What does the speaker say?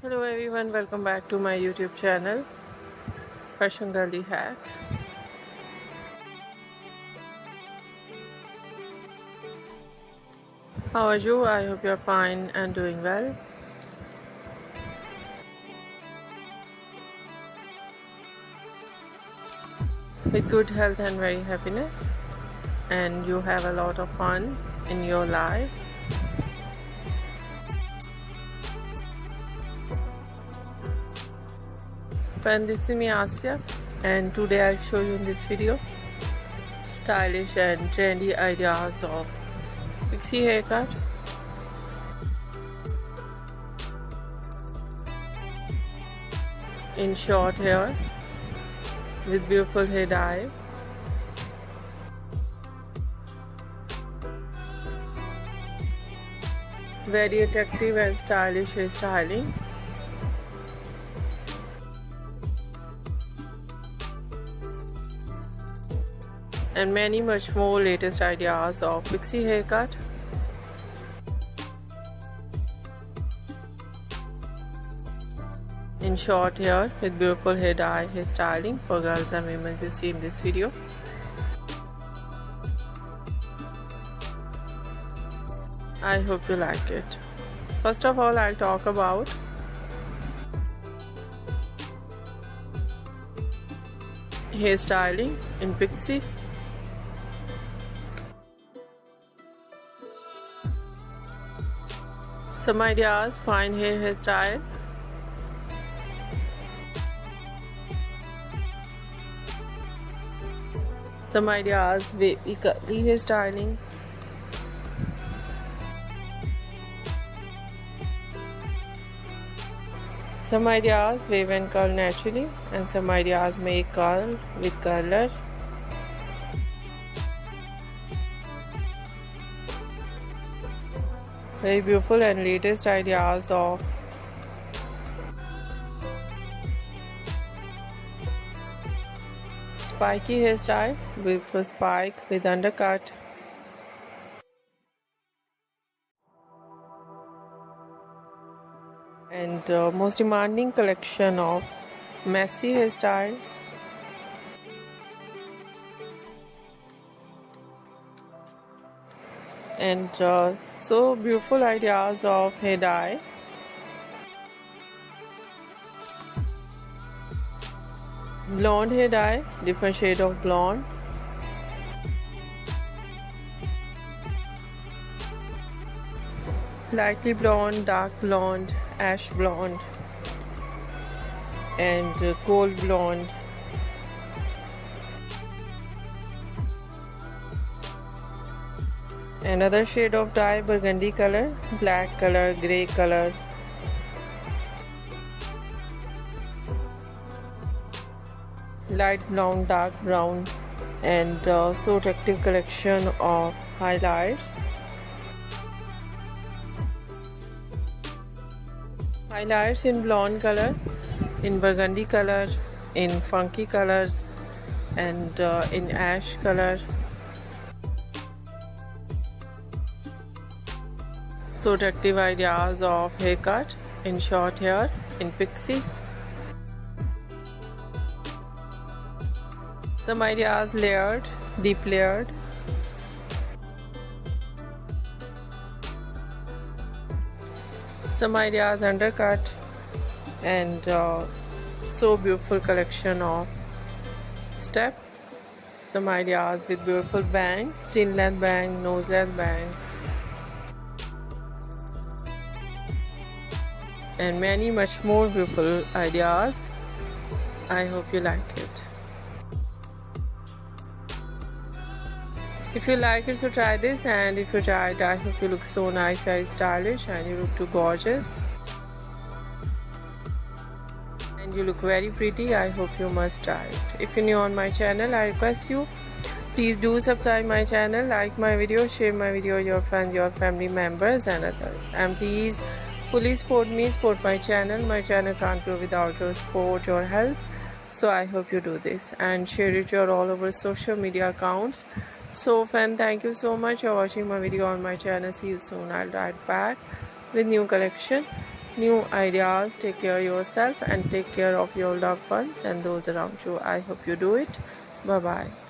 Hello everyone, welcome back to my YouTube channel, Fashion Girly Hacks. How are you? I hope you're fine and doing well. With good health and very happiness, and you have a lot of fun in your life. Friend, this is me Asya, and today I'll show you in this video stylish and trendy ideas of Pixie haircut. In short hair with beautiful hair dye. Very attractive and stylish hairstyling. And many much more latest ideas of Pixie haircut. In short hair with beautiful hair dye hairstyling for girls and women you see in this video. I hope you like it. First of all, I'll talk about hairstyling in Pixie. Some ideas, fine hair hairstyle. Some ideas, wavy curly hairstyling. Some ideas wave and curl naturally, and some ideas make curl with curler. Very beautiful and latest ideas of spiky hairstyle with a spike with undercut. And most demanding collection of messy hairstyle. And so beautiful ideas of hair dye. Blonde hair dye, different shade of blonde. Lightly blonde, dark blonde, ash blonde, and gold blonde. Another shade of dye, burgundy color, black color, grey color. Light brown, dark brown, and so attractive collection of highlights. Highlights in blonde color, in burgundy color, in funky colors, and in ash color. So attractive ideas of haircut in short hair in Pixie. Some ideas layered, deep layered. Some ideas undercut, and so beautiful collection of step. Some ideas with beautiful bang, chin length bang, nose length bang. And many much more beautiful ideas. I hope you like it. If you like it, so try this, and if you try it, I hope you look so nice, very stylish, and you look too gorgeous. And you look very pretty. I hope you must try it. If you're new on my channel, I request you, please do subscribe my channel, like my video, share my video with your friends, your family members and others. And please fully support me, support my channel. My channel can't grow without your support, your help. So I hope you do this and share it your all over social media accounts. So friend, thank you so much for watching my video on my channel. See you soon. I'll write back with new collection. new ideas. Take care of yourself and take care of your loved ones and those around you. I hope you do it. Bye bye.